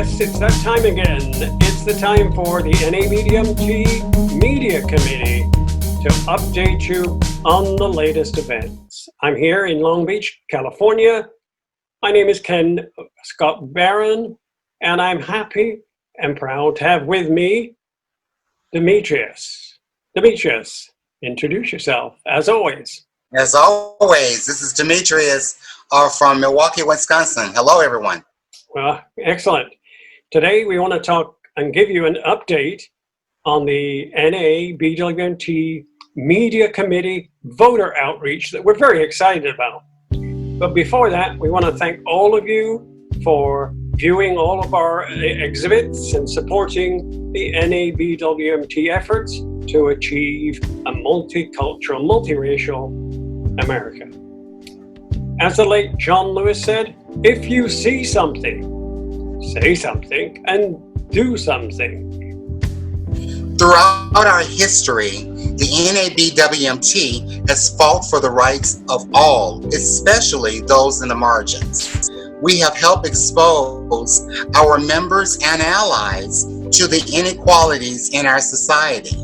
Yes, it's that time again. It's the time for the NABWMT Media Committee to update you on the latest events. I'm here in Long Beach, California. My name is Ken Scott Barron, and I'm happy and proud to have with me Demetrius. Demetrius, introduce yourself, as always. As always, this is Demetrius from Milwaukee, Wisconsin. Hello, everyone. Well, excellent. Today we want to talk and give you an update on the NABWMT Media Committee voter outreach that we're very excited about. But before that, we want to thank all of you for viewing all of our exhibits and supporting the NABWMT efforts to achieve a multicultural, multiracial America. As the late John Lewis said, if you see something, say something and do something. Throughout our history, the NABWMT has fought for the rights of all, especially those in the margins. We have helped expose our members and allies to the inequalities in our society.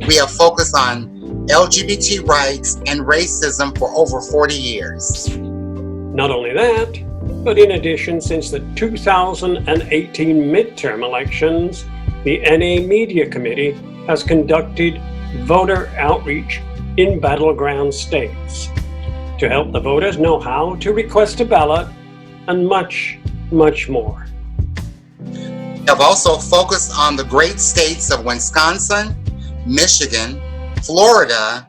We have focused on LGBT rights and racism for over 40 years. Not only that, but in addition, since the 2018 midterm elections, the NA Media Committee has conducted voter outreach in battleground states to help the voters know how to request a ballot and much, much more. We have also focused on the great states of Wisconsin, Michigan, Florida,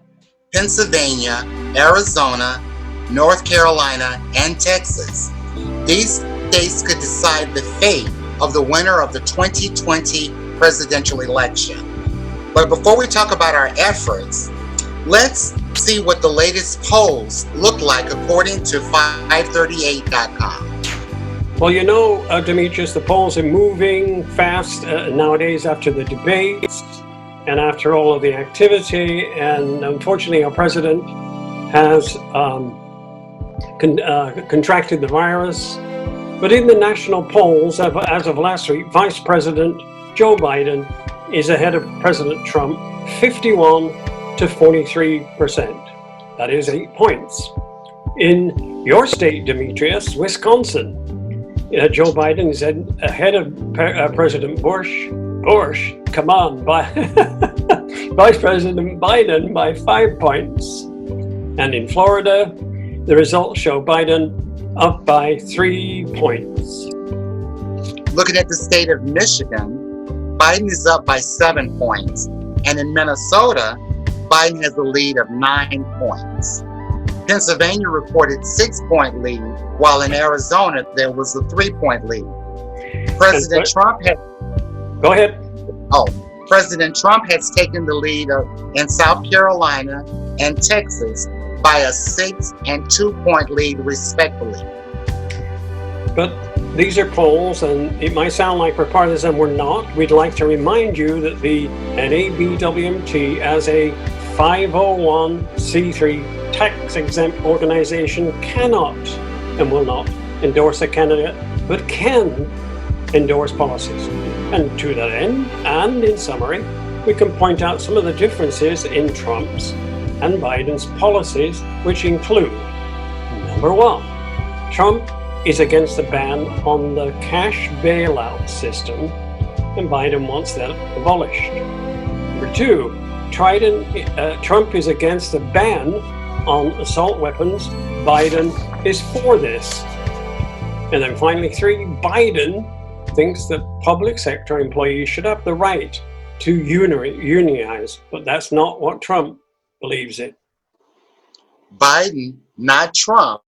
Pennsylvania, Arizona, North Carolina, and Texas. These states could decide the fate of the winner of the 2020 presidential election. But before we talk about our efforts, let's see what the latest polls look like according to 538.com. Well, you know, Demetrius, the polls are moving fast nowadays after the debates and after all of the activity. And unfortunately, our president has contracted the virus. But in the national polls, as of last week, Vice President Joe Biden is ahead of President Trump 51 to 43%. That is 8 points. In your state, Demetrius, Wisconsin, Joe Biden is ahead of President Bush, come on, Vice President Biden by 5 points. And in Florida, the results show Biden up by 3 points. Looking at the state of Michigan, Biden is up by 7 points. And in Minnesota, Biden has a lead of 9 points. Pennsylvania reported 6-point lead, while in Arizona, there was a 3-point lead. President Trump has taken the lead in South Carolina and Texas by a 6 and 2-point lead, respectively. But these are polls, and it might sound like we're partisan. We're not. We'd like to remind you that the NABWMT, as a 501c3 tax-exempt organization, cannot and will not endorse a candidate, but can endorse policies. And to that end, and in summary, we can point out some of the differences in Trump's and Biden's policies, which include, number one, Trump is against the ban on the cash bailout system, and Biden wants that abolished. Number two, Trump is against the ban on assault weapons. Biden is for this. And then finally, three, Biden thinks that public sector employees should have the right to unionize, but that's not what Trump believes it. Biden, not Trump,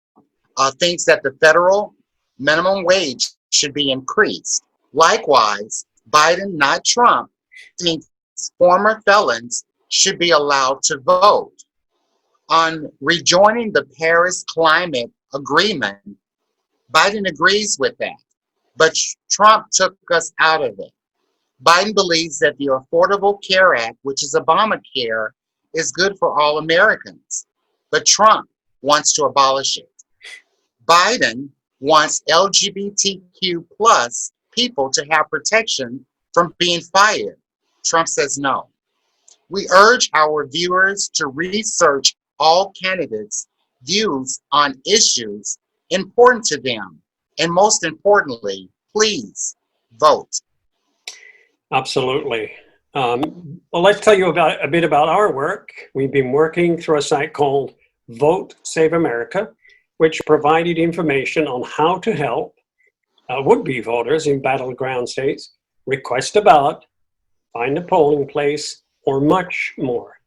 thinks that the federal minimum wage should be increased. Likewise, Biden, not Trump, thinks former felons should be allowed to vote. On rejoining the Paris Climate Agreement, Biden agrees with that, but Trump took us out of it. Biden believes that the Affordable Care Act, which is Obamacare, is good for all Americans, but Trump wants to abolish it. Biden wants LGBTQ plus people to have protection from being fired? Trump says no. We urge our viewers to research all candidates' views on issues important to them. And most importantly, please vote. Absolutely. Well, let's tell you a bit about our work. We've been working through a site called Vote Save America, which provided information on how to help would-be voters in battleground states request a ballot, find a polling place, or much more.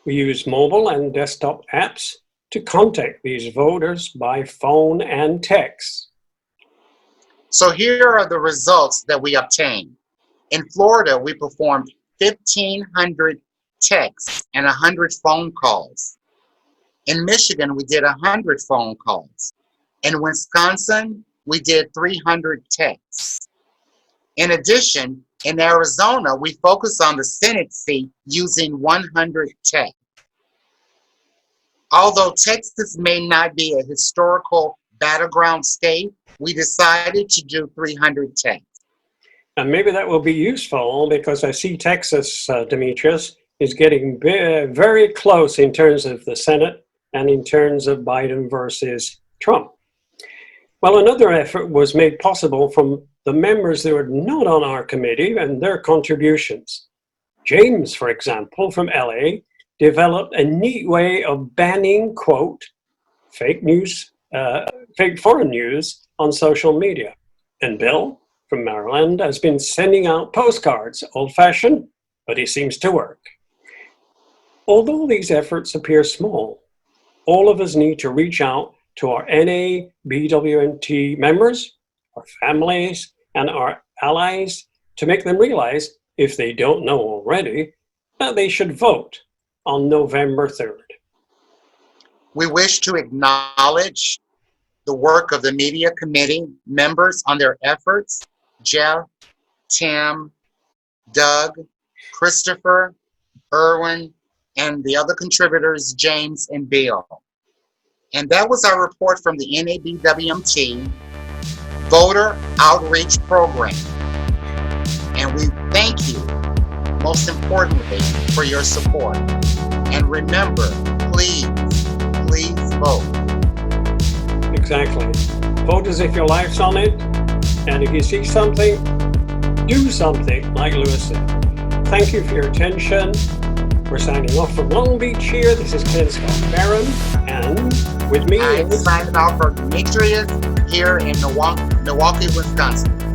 We use mobile and desktop apps to contact these voters by phone and text. So here are the results that we obtained. In Florida, we performed 1,500 texts and 100 phone calls. In Michigan, we did 100 phone calls. In Wisconsin, we did 300 texts. In addition, in Arizona, we focused on the Senate seat using 100 texts. Although Texas may not be a historical battleground state, we decided to do 300 texts. And maybe that will be useful because I see Texas, Demetrius, is getting very close in terms of the Senate and in terms of Biden versus Trump. Well, another effort was made possible from the members that were not on our committee and their contributions. James, for example, from LA, developed a neat way of banning, quote, fake foreign news on social media. And Bill, from Maryland, has been sending out postcards, old-fashioned, but he seems to work. Although these efforts appear small, all of us need to reach out to our NABWMT members, our families, and our allies to make them realize, if they don't know already, that they should vote on November 3rd. We wish to acknowledge the work of the Media Committee members on their efforts: Jeff, Tim, Doug, Christopher, Erwin, and the other contributors, James and Bill. And that was our report from the NABWMT Voter Outreach Program. And we thank you, most importantly, for your support. And remember, please vote. Exactly. Vote as if your life's on it. And if you see something, do something, like Lewis said. Thank you for your attention. We're signing off from Long Beach here. This is Ken Scott Barron, and with me I'm signing off from Demetrius here in Milwaukee, Wisconsin.